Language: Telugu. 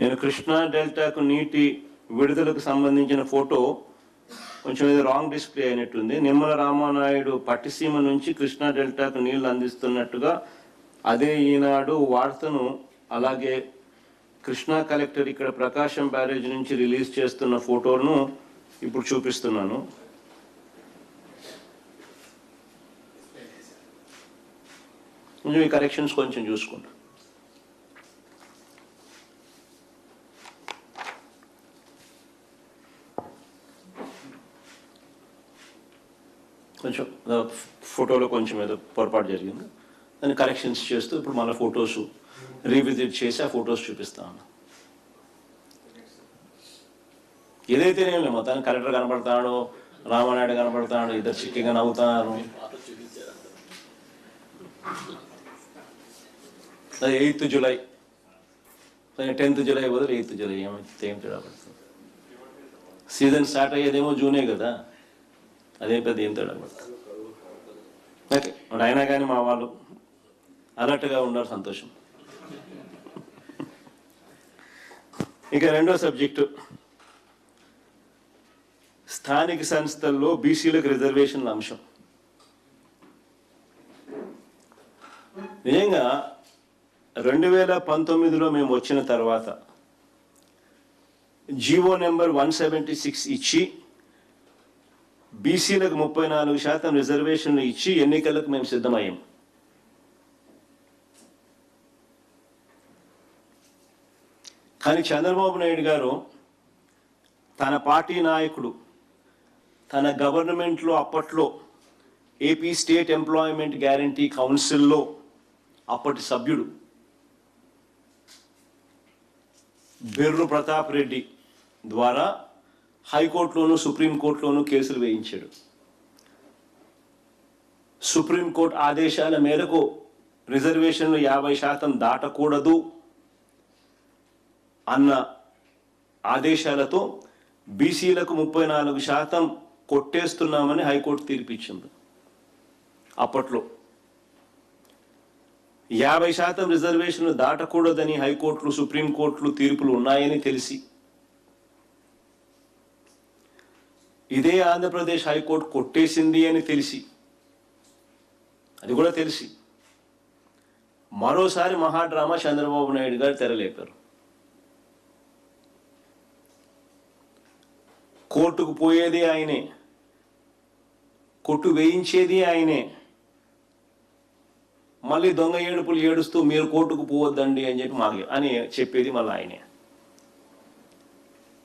నేను కృష్ణా డెల్టాకు నీటి విడుదలకు సంబంధించిన ఫోటో కొంచెం ఏదో రాంగ్ డిస్ప్లే అయినట్టుంది. నిమ్మల రామానాయుడు పట్టిసీమ నుంచి కృష్ణా డెల్టాకు నీళ్లు అందిస్తున్నట్టుగా అదే ఈనాడు వార్తను, అలాగే కృష్ణా కలెక్టర్ ఇక్కడ ప్రకాశం బ్యారేజ్ నుంచి రిలీజ్ చేస్తున్న ఫోటోను ఇప్పుడు చూపిస్తున్నాను. కొంచెం ఈ కరెక్షన్స్ కొంచెం చూసుకుంటా. కొంచెం ఫోటోలో కొంచెం ఏదో పొరపాటు జరిగింది, దాన్ని కరెక్షన్స్ చేస్తూ ఇప్పుడు మళ్ళీ ఫొటోస్ రీవిజిట్ చేసి ఆ ఫొటోస్ చూపిస్తాను. ఏదైతేనేం లేదు, మొత్తానికి కలెక్టర్ కనపడతాడు, రామానాయుడు కనపడతాడు, ఇద్దరు చిక్కిగా నవ్వుతారు. అది 8th జూలై, 10th జూలై బదులు 8th జూలై ఏమైతే ఏం తేడా పడుతుంది? సీజన్ స్టార్ట్ అయ్యేదేమో జూనే కదా, అదే పెద్ద ఏం తేడా పడుతుంది. ఓకే, అయినా కానీ మా వాళ్ళు అలర్ట్గా ఉన్నారు, సంతోషం. ఇక రెండో సబ్జెక్టు, స్థానిక సంస్థల్లో బీసీలకు రిజర్వేషన్ల అంశం. నిజంగా 2019లో మేము వచ్చిన తర్వాత జీవో నెంబర్ 176 ఇచ్చి బీసీలకు 34% రిజర్వేషన్లు ఇచ్చి ఎన్నికలకు మేము సిద్ధమయ్యాం. కానీ చంద్రబాబు నాయుడు గారు తన పార్టీ నాయకుడు, తన గవర్నమెంట్లో అప్పట్లో ఏపీ స్టేట్ ఎంప్లాయ్మెంట్ గ్యారంటీ కౌన్సిల్లో అప్పటి సభ్యుడు బెర్రు ప్రతాప్ రెడ్డి ద్వారా హైకోర్టులోను సుప్రీంకోర్టులోను కేసులు వేయించాడు. సుప్రీంకోర్టు ఆదేశాల మేరకు రిజర్వేషన్లు 50% దాటకూడదు అన్న ఆదేశాలతో బీసీలకు 34% కొట్టేస్తున్నామని హైకోర్టు తీర్పిచ్చింది. అప్పట్లో 50% రిజర్వేషన్లు దాటకూడదని హైకోర్టులు సుప్రీంకోర్టులు తీర్పులు ఉన్నాయని తెలిసి ఇదే ఆంధ్రప్రదేశ్ హైకోర్టు కొట్టేసింది అని తెలిసి, అది కూడా తెలిసి మరోసారి మహాడ్రామా చంద్రబాబు నాయుడు గారు తెరలేపారు. కోర్టుకు పోయేది ఆయనే, కొట్టు వేయించేది ఆయనే, మళ్ళీ దొంగ ఏడుపులు ఏడుస్తూ మీరు కోర్టుకు పోవద్దండి అని చెప్పి మాకు అని చెప్పేది మళ్ళీ ఆయనే.